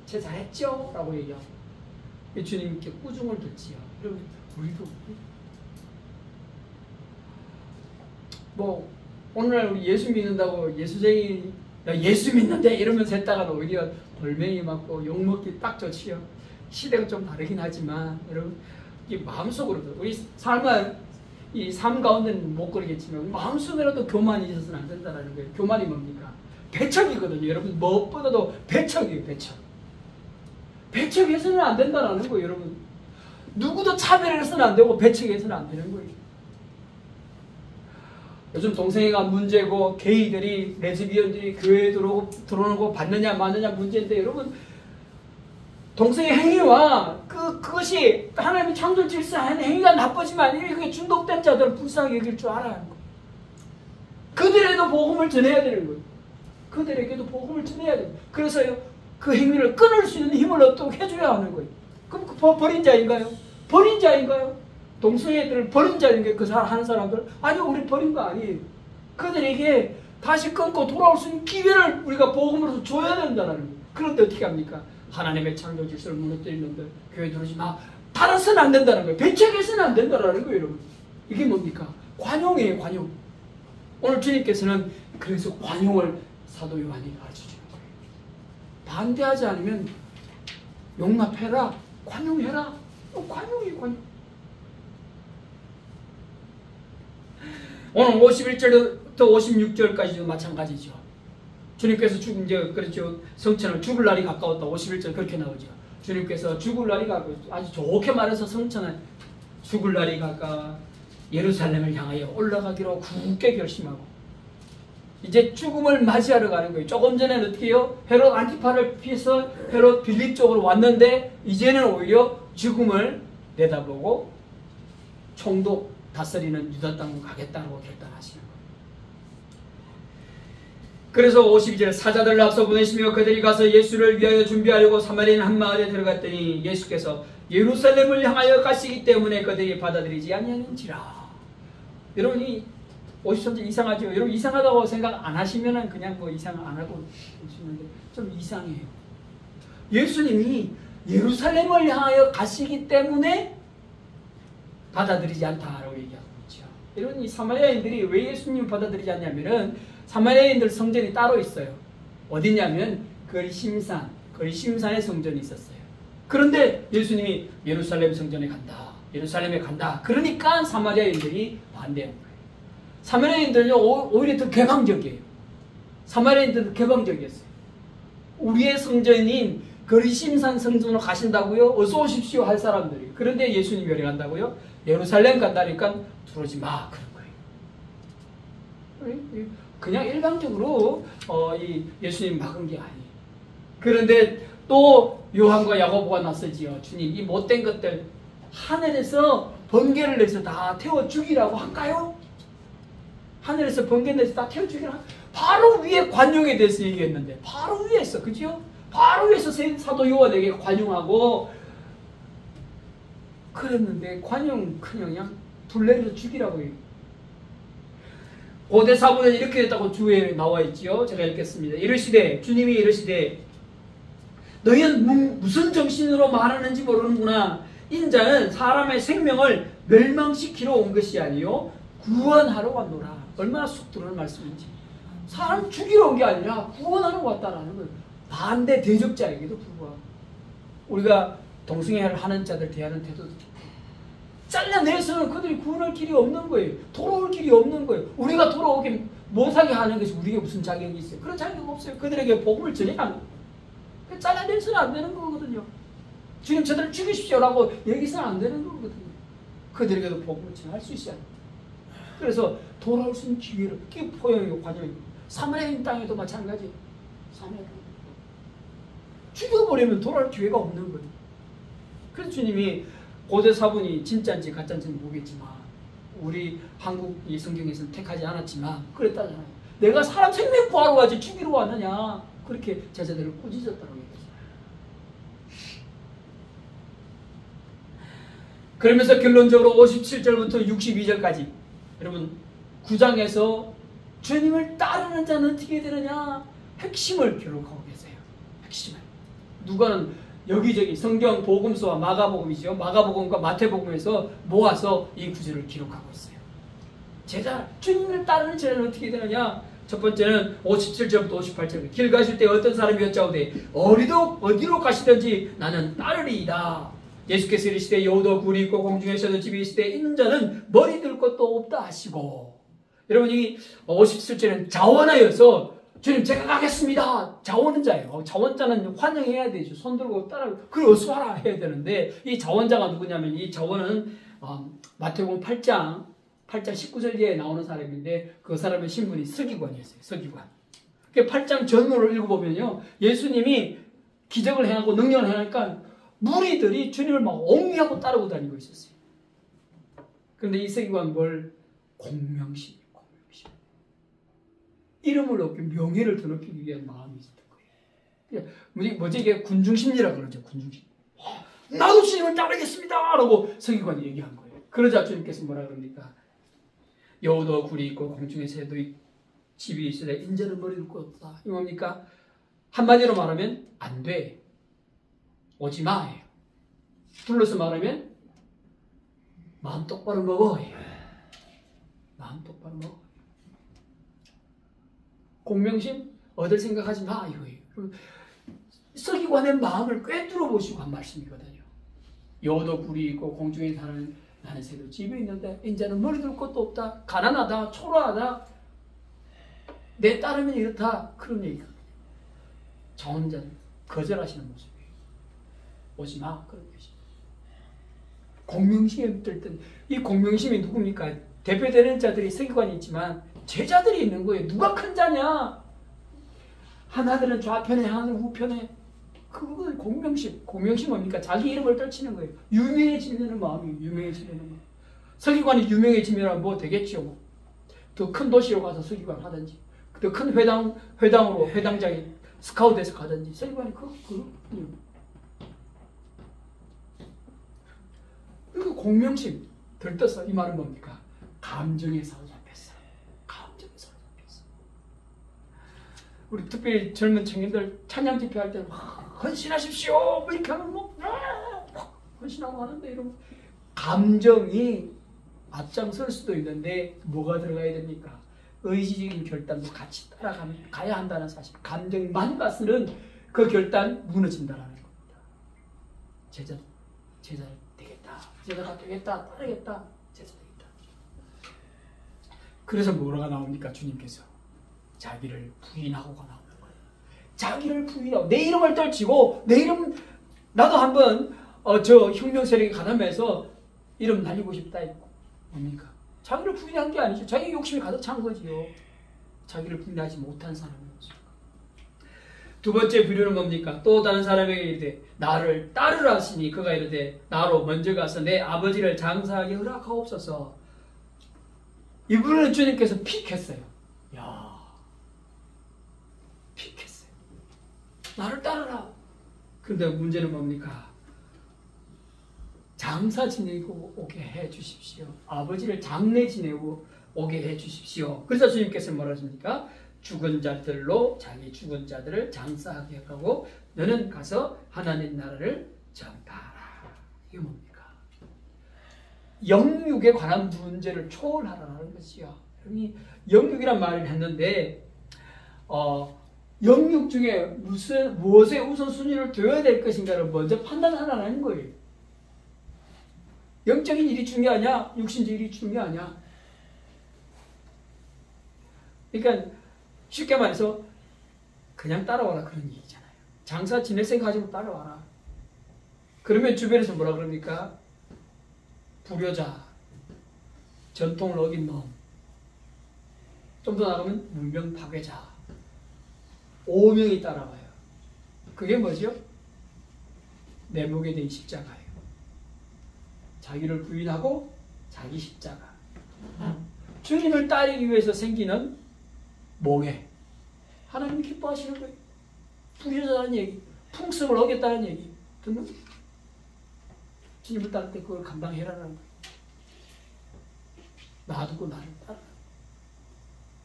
제 잘했죠? 라고 얘기하고 주님께 꾸중을 듣지요. 여러분 우리도 뭐 오늘날 우리 예수 믿는다고 예수쟁이 나 예수 믿는데 이러면서 했다가는 오히려 돌멩이 맞고 욕먹기 딱 좋지요. 시대가 좀 다르긴 하지만 여러분 이 마음속으로도 우리 삶은 이 삶 가운데는 못 그러겠지만 마음속에라도 교만이 있어서는 안 된다는 거예요. 교만이 뭡니까? 배척이거든요. 여러분 무엇보다도 배척이에요. 배척. 배척해서는 안 된다는 거예요. 여러분 누구도 차별해서는 안 되고 배척해서는 안 되는 거예요. 요즘 동성애가 문제고 게이들이 레즈비언들이 교회에 들어오는 거 받느냐 마느냐 문제인데 여러분 동성애 행위와 그것이 하나님의 창조 질서한 행위가 나쁘지만 그게 중독된 자들은 불쌍하게 여길 줄 알아야 하는 거예요. 그들에도 복음을 전해야 되는 거예요. 그들에게도 복음을 전해야 돼요. 그래서 그 행위를 끊을 수 있는 힘을 얻도록 해줘야 하는 거예요. 그럼 그 버린 자인가요? 버린 자인가요? 동성애들을 버린 자인가요? 그 하는 사람들? 아니 우리 버린 거 아니에요. 그들에게 다시 끊고 돌아올 수 있는 기회를 우리가 복음으로서 줘야 된다는 거예요. 그런데 어떻게 합니까? 하나님의 창조 질서를 무너뜨리는데 교회 들어오지 마. 달아서는 안 된다는 거예요. 배척해서는 안 된다는 거예요. 여러분. 이게 뭡니까? 관용이에요. 관용. 오늘 주님께서는 그래서 관용을 사도 요한이 가르쳐주는 거예요. 반대하지 않으면 용납해라. 관용해라. 관용이에요. 관용. 오늘 51절부터 56절까지도 마찬가지죠. 주님께서 이제 그렇죠. 성천은 죽을 날이 가까웠다. 51절 그렇게 나오죠. 주님께서 죽을 날이 가까워 아주 좋게 말해서 성천은 죽을 날이 가까워 예루살렘을 향하여 올라가기로 굳게 결심하고 이제 죽음을 맞이하러 가는 거예요. 조금 전에는 어떻게 해요? 헤롯 안티파를 피해서 헤롯 빌립 쪽으로 왔는데 이제는 오히려 죽음을 내다보고 총독 다스리는 유다 땅으로 가겠다고 결단하시는 거예요. 그래서 52절 사자들을 앞서 보내시며 그들이 가서 예수를 위하여 준비하려고 사마리아 한 마을에 들어갔더니 예수께서 예루살렘을 향하여 가시기 때문에 그들이 받아들이지 아니하는지라. 여러분 이 53절 이상하죠? 여러분 이상하다고 생각 안 하시면은 그냥 뭐 이상 안 하고 계시는데 좀 이상해요. 예수님이 예루살렘을 향하여 가시기 때문에 받아들이지 않다라고 얘기하고 있죠. 여러분 이 사마리아인들이 왜 예수님을 받아들이지 않냐면은 사마리아인들 성전이 따로 있어요. 어디냐면 거리심산에 성전이 있었어요. 그런데 예수님이 예루살렘 성전에 간다. 예루살렘에 간다. 그러니까 사마리아인들이 반대한 거예요. 사마리아인들은 오히려 더 개방적이에요. 사마리아인들은 개방적이었어요. 우리의 성전인 거리심산 성전으로 가신다고요? 어서 오십시오 할 사람들이. 그런데 예수님이 어디 간다고요? 예루살렘 간다니까 들어오지 마. 그런 거예요. 그냥 일방적으로 이 예수님 막은 게 아니에요. 그런데 또 요한과 야고보가 나서지요. 주님 이 못된 것들 하늘에서 번개를 내서 다 태워 죽이라고 할까요? 하늘에서 번개 내서 다 태워 죽이라. 바로 위에 관용에 대해서 얘기했는데 바로 위에서 그죠? 바로 위에서 사도 요한에게 관용하고 그랬는데 관용 그냥 불 내려서 죽이라고 해요. 고대 사본에 이렇게 됐다고 주에 나와 있지요. 제가 읽겠습니다. 이르시되 주님이 이르시되 너희는 무슨 정신으로 말하는지 모르는구나. 인자는 사람의 생명을 멸망시키러 온 것이 아니요 구원하러 왔노라. 얼마나 쑥 들어오는 말씀인지. 사람 죽이러 온 게 아니라 구원하러 왔다라는 거예요. 반대 대적자에게도 불구하고 우리가 동성애를 하는 자들 대하는 태도도 잘라내서는 그들이 구원할 길이 없는 거예요. 돌아올 길이 없는 거예요. 우리가 돌아오게 못하게 하는 것이 우리에게 무슨 자격이 있어요? 그런 자격이 없어요. 그들에게 복음을 전해야 하는 거예요. 잘라내서는 안 되는 거거든요. 주님 저들을 죽이십시오라고 얘기해서는 안 되는 거거든요. 그들에게도 복음을 전할 수 있어야 합니다. 그래서 돌아올 수 있는 기회를 그게 포용이고 관용이고 사마리아인 땅에도 마찬가지예요. 사마리아 죽여버리면 돌아올 기회가 없는 거예요. 그래서 주님이 고대 사본이 진짜인지 가짜인지는 모르겠지만 우리 한국 이 성경에서는 택하지 않았지만 그랬다잖아요. 내가 사람 생명 구하러 가지 죽이러 왔느냐. 그렇게 제자들을 꾸짖었다고 얘기했어요. 그러면서 결론적으로 57절부터 62절까지 여러분 9장에서 주님을 따르는 자는 어떻게 되느냐 핵심을 기록하고 계세요. 핵심을. 누가는 여기저기 성경 복음서와 마가복음이죠. 마가복음과 마태복음에서 모아서 이 구절을 기록하고 있어요. 주님을 따르는 제자는 어떻게 되느냐? 첫 번째는 57절부터 58절. 길 가실 때 어떤 사람이 여짜오되 어디로 가시든지 나는 따르리이다. 예수께서 이르시되 여우도 굴이 있고 공중에 서는 집이 있으되 있는 자는 머리 들 것도 없다 하시고. 여러분 이 57절은 자원하여서 주님 제가 가겠습니다. 자원자예요. 자원자는 환영해야 되죠. 손 들고 따라 그래 어서 와라 해야 되는데 이 자원자가 누구냐면 이 자원은 마태복음 8장 19절에 나오는 사람인데 그 사람의 신분이 서기관이었어요. 서기관. 8장 전문을 읽어보면요. 예수님이 기적을 행하고 능력을 행하니까 무리들이 주님을 막 옹리하고 따르고 다니고 있었어요. 그런데 이 서기관 뭘? 공명심. 이름을 얻기, 명예를 더 높이기 위한 마음이 있었던 거예요. 뭐지 이게 군중심리라 그러죠. 군중심. 나도 주님을 따르겠습니다. 라고 서기관이 얘기한 거예요. 그러자 주님께서 뭐라 그럽니까? 여우도 굴이 있고 공중에 새도 집이 있으되 인자는 머리 둘 것 없다. 이 뭡니까? 한마디로 말하면 안 돼. 오지 마. 둘러서 말하면 마음 똑바로 먹어. 마음 똑바로 먹어. 공명심 얻을 생각하지 마 이거예요. 서기관의 마음을 꿰뚫어 보시고 한 말씀이거든요. 여우도 굴이 있고 공중에 사는 나는 새도 집이 있는데 인자는 머리 둘 것도 없다. 가난하다. 초라하다. 내 따르면 이렇다. 그런 얘기거든요. 저 혼자는 거절하시는 모습이에요. 오지 마. 그런 것이. 공명심에 들 때 이 공명심이 누굽니까? 대표되는 자들이 서기관이 있지만 제자들이 있는 거예요. 누가 큰 자냐? 하나들은 좌편에, 하나는 우편에. 그건 공명심. 공명심 뭡니까? 자기 이름을 떨치는 거예요. 유명해지려는 마음이 유명해지려는 마음. 서기관이 유명해지면 뭐 되겠죠. 더 큰 도시로 가서 서기관 하든지, 더 큰 회당으로 회당장에 스카우트해서 가든지. 서기관이 그 공명심 들떠서 이 말은 뭡니까? 감정에 사로잡혔어. 감정에 사로잡혔어. 우리 특별히 젊은 청년들 찬양 집회할 때는 헌신하십시오. 뭐 이렇게 하면 헌신하고 하는데 이러면 감정이 앞장설 수도 있는데 뭐가 들어가야 됩니까? 의지적인 결단도 같이 따라가야 한다는 사실. 감정이 많이 갔으면 그 결단 무너진다는 겁니다. 제자 되겠다. 제자가 되겠다. 따르겠다. 제자 되겠다. 그래서 뭐가 나옵니까? 주님께서 자기를 부인하고가 나오는 거예요. 자기를 부인하고 내 이름을 떨치고 내 이름 나도 한번 저 혁명 세력에 가담해서 이름 날리고 싶다 했고 뭡니까? 자기를 부인한 게 아니죠. 자기 욕심이 가득 찬 거지요. 자기를 부인하지 못한 사람인 거죠. 두 번째 부류는 뭡니까? 또 다른 사람에게 이르되 나를 따르라 하시니 그가 이르되 나로 먼저 가서 내 아버지를 장사하게 허락하옵소서. 이분은 주님께서 픽했어요. 야, 픽했어요. 나를 따르라. 그런데 문제는 뭡니까? 장사 지내고 오게 해 주십시오. 아버지를 장례 지내고 오게 해 주십시오. 그래서 주님께서 뭐라 하십니까? 죽은 자들로 자기 죽은 자들을 장사하게 하고 너는 가서 하나님 나라를 전파하라. 이게 뭡니까? 영육에 관한 문제를 초월하라는 것이요. 영육이란 말을 했는데 영육 중에 무엇에 우선순위를 둬야 될 것인가를 먼저 판단하라는 거예요. 영적인 일이 중요하냐? 육신적 일이 중요하냐? 그러니까 쉽게 말해서 그냥 따라와라 그런 얘기잖아요. 장사 지낼 생각하지 따라와라. 그러면 주변에서 뭐라 그럽니까? 불효자, 전통을 어긴 놈, 좀 더 나가면 문명 파괴자, 오명이 따라와요. 그게 뭐죠? 내 목에 대한 십자가예요. 자기를 부인하고 자기 십자가. 주님을 따르기 위해서 생기는 몽해. 하나님 기뻐하시는 거예요. 부유하다는 얘기, 풍습을 어겼다는 얘기. 듣는 거예요. 주님을 따를 때 그걸 감당해라라는 거예요. 놔두고 나를 따라.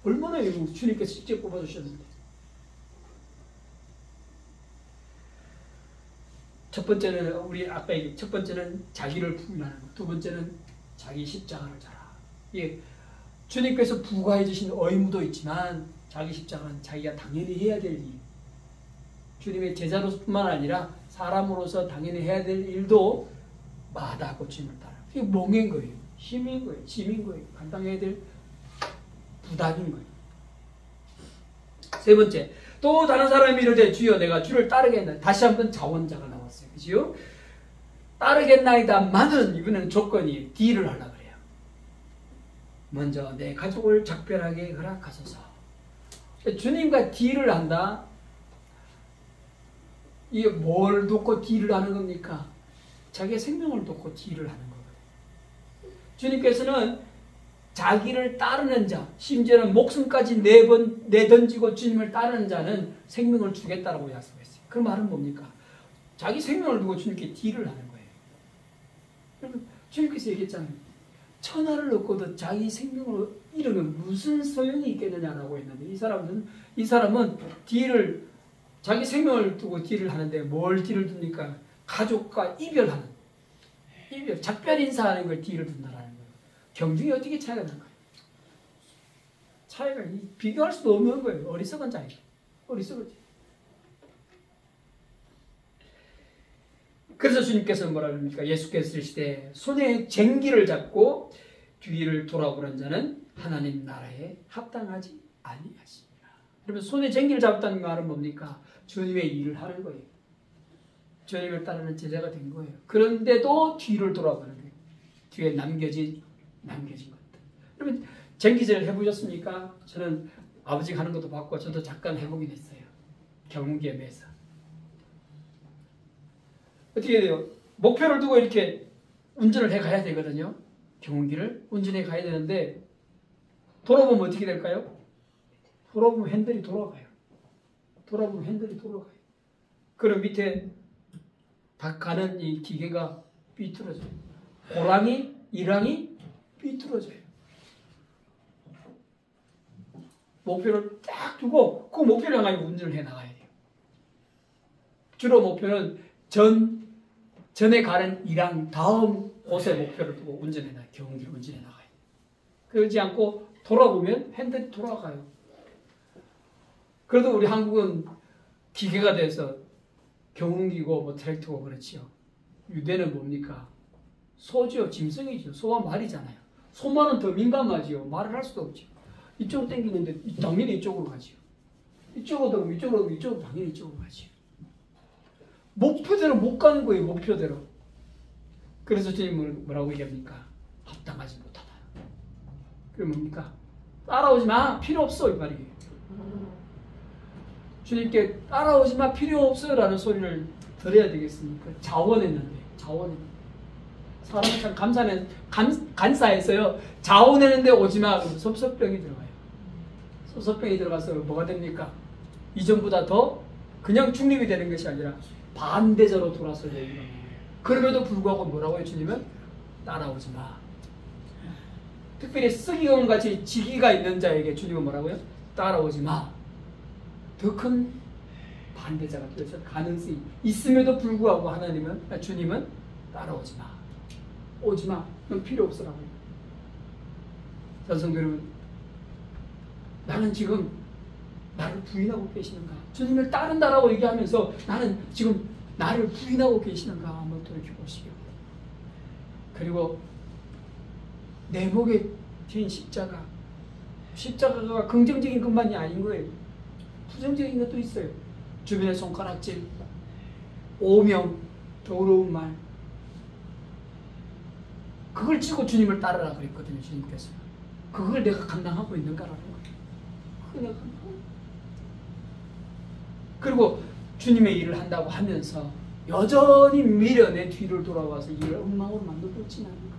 얼마나 주님께서 직접 뽑아주셨는데. 첫 번째는 우리 아까 얘기, 첫 번째는 자기를 부인하는 것, 두 번째는 자기 십자가를 져라. 예, 주님께서 부과해 주신 의무도 있지만 자기 십자가는 자기가 당연히 해야 될 일. 주님의 제자로서뿐만 아니라 사람으로서 당연히 해야 될 일도 마다하고 주님을 따라. 이게 멍인 거예요. 힘인 거예요. 짐인 거예요. 감당해야 될 부담인 거예요. 세 번째, 또 다른 사람이 이르되 주여 내가 주를 따르겠나이다. 다시 한번 자원자가 나왔어요. 그죠? 따르겠나이다만은 이번에는 조건이 딜을 하려고 그래요. 먼저 내 가족을 작별하게 허락하소서. 주님과 딜을 한다. 이게 뭘 놓고 딜을 하는 겁니까? 자기의 생명을 놓고 딜을 하는 거거든요. 주님께서는 자기를 따르는 자, 심지어는 목숨까지 내던지고 주님을 따르는 자는 생명을 주겠다라고 약속했어요. 그 말은 뭡니까? 자기 생명을 두고 주님께 딜을 하는 거예요. 여러분, 주님께서 얘기했잖아요. 천하를 얻고도 자기 생명을 잃으면 무슨 소용이 있겠느냐라고 했는데 이 사람은 딜을 자기 생명을 두고 딜을 하는데 뭘 딜을 둡니까? 가족과 이별하는 이별, 작별 인사하는 걸 딜을 둔다라는 거예요. 경중이 어떻게 차이가 난 거예요? 차이가 비교할 수도 없는 거예요. 어리석은 자예요. 어리석은지. 그래서 주님께서 뭐라 그럽니까? 예수께서 이르시되 손에 쟁기를 잡고 뒤를 돌아보는 자는 하나님 나라에 합당하지 아니하시니라. 여러분, 손에 쟁기를 잡았다는 말은 뭡니까? 주님의 일을 하는 거예요. 주님을 따르는 제자가 된 거예요. 그런데도 뒤를 돌아보는 거예요. 뒤에 남겨진 것들. 여러분, 쟁기질 해보셨습니까? 저는 아버지가 하는 것도 봤고 저도 잠깐 해보긴 했어요. 경운기에 매서. 어떻게 돼요? 목표를 두고 이렇게 운전을 해 가야 되거든요. 경운기를 운전해 가야 되는데 돌아보면 어떻게 될까요? 돌아보면 핸들이 돌아가요. 그럼 밑에 가는 이 기계가 삐뚤어져요. 호랑이, 일항이 삐뚤어져요. 목표를 딱 두고 그 목표를 향하여 운전을 해 나가야 돼요. 주로 목표는 전에 가는 일항 다음 곳에 목표를 두고 경운기를 운전해 나가요. 그러지 않고 돌아보면 핸들이 돌아가요. 그래도 우리 한국은 기계가 돼서 경운기고 뭐 트랙터고 그렇지요. 유대는 뭡니까? 소죠. 짐승이죠. 소와 말이잖아요. 소만은 더 민감하지요. 말을 할 수도 없죠. 이쪽으로 당기는데 당연히 이쪽으로 가지요. 이쪽으로 당연히 이쪽으로 가지요. 목표대로 못 가는 거예요. 목표대로. 그래서 주님은 뭐라고 얘기합니까? 합당하지 못하다. 그게 뭡니까? 따라오지 마. 필요 없어. 이 말이에요. 주님께 따라오지 마. 필요 없어요. 라는 소리를 들어야 되겠습니까? 자원했는데. 사람이 참 간사해서요. 자원했는데 오지 마. 그러면 섭섭병이 들어가요. 섭섭병이 들어가서 뭐가 됩니까? 이전보다 더 그냥 중립이 되는 것이 아니라 반대자로 돌아서야 되는 거예요. 그럼에도 불구하고 뭐라고 해요? 주님은 따라오지 마. 특별히 쓰기공 같이 지기가 있는 자에게 주님은 뭐라고요? 따라오지 마. 더 큰 반대자가 되어서 가능성이 있음에도 불구하고 주님은 따라오지 마. 오지 마. 넌 필요 없으라고 해요. 성도 여러분, 나는 지금 나를 부인하고 계시는가? 주님을 따른다라고 얘기하면서 나는 지금 나를 부인하고 계시는가? 한번 돌이켜보시기 바랍니다. 그리고 내 목에 튄 십자가가 긍정적인 것만이 아닌 거예요. 부정적인 것도 있어요. 주변의 손가락질, 오명, 더러운 말. 그걸 쥐고 주님을 따르라 그랬거든요. 주님께서. 그걸 내가 감당하고 있는가라는 거예요. 그걸 내가 감당하고 있는가. 그리고 주님의 일을 한다고 하면서 여전히 미련의 뒤를 돌아와서 일을 엉망으로 만들고 있지는 않은가.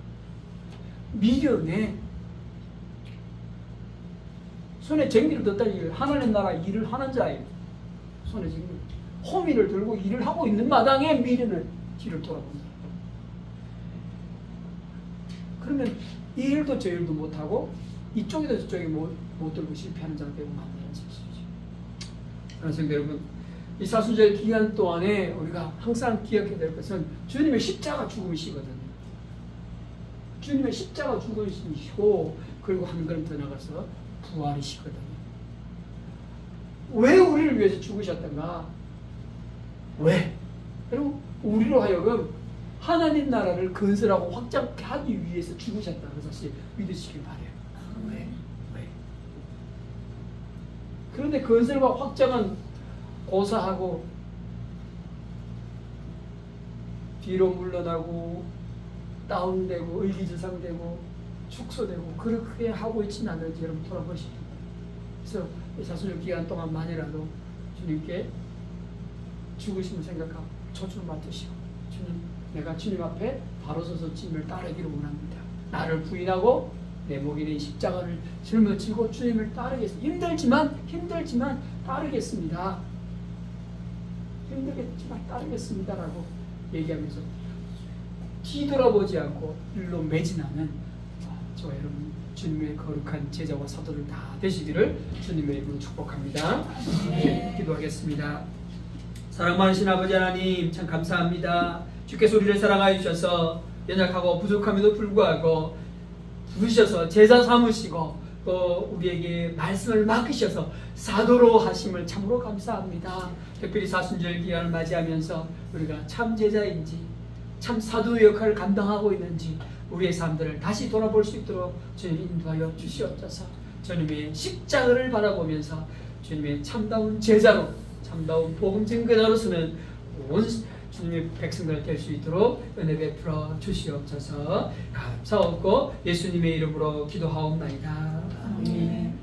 미련에 손에 쟁기를 뒀다는 일, 하나님 나라 일을 하는 자예요. 손에 쟁기를. 호미를 들고 일을 하고 있는 마당에 미련을 뒤를 돌아본다. 그러면 이 일도 저 일도 못하고 이쪽에도 저쪽에 못 들고 실패하는 자가 되고 만다는 사실이죠. 그래서 여러분, 이 사순절 기간 동안에 우리가 항상 기억해야 될 것은 주님의 십자가 죽음이시거든요. 주님의 십자가 죽음이시고 그리고 한 걸음 더 나가서 부활이시거든요. 왜 우리를 위해서 죽으셨던가? 왜? 그리고 우리로 하여금 하나님 나라를 건설하고 확장케 하기 위해서 죽으셨다는 사실 믿으시길 바래요. 왜? 그런데 건설과 확장은 고사하고 뒤로 물러나고 다운되고 의기저상되고 축소되고 그렇게 하고 있지는 않은지 여러분 돌아보시기 바랍니다. 그래서 사순절 기간 동안만이라도 주님께 죽으심을 생각하고 초점을 맞추시고 주님, 내가 주님 앞에 바로 서서 주님을 따르기를 원합니다. 나를 부인하고 내 목에 이 십자가를 짊어지고 주님을 따르겠습니다. 힘들지만 따르겠습니다. 힘들겠지만 따르겠습니다라고 얘기하면서 뒤돌아보지 않고 일로 매진하는 저와 여러분 주님의 거룩한 제자와 사도들 다 되시기를 주님의 이름으로 축복합니다. 네, 기도하겠습니다. 사랑 많으신 아버지 하나님, 참 감사합니다. 주께서 우리를 사랑하여 주셔서 연약하고 부족함에도 불구하고 부르셔서 제자 삼으시고 또 우리에게 말씀을 맡기셔서 사도로 하심을 참으로 감사합니다. 특별히 사순절 기간을 맞이하면서 우리가 참 제자인지 참 사도 역할을 감당하고 있는지 우리의 삶들을 다시 돌아볼 수 있도록 주님 인도하여 주시옵소서. 주님의 십자가를 바라보면서 주님의 참다운 제자로, 참다운 복음 증거자로서는 온 주님의 백성들 될 수 있도록 은혜 베풀어 주시옵소서. 감사하고 예수님의 이름으로 기도하옵나이다. 아멘.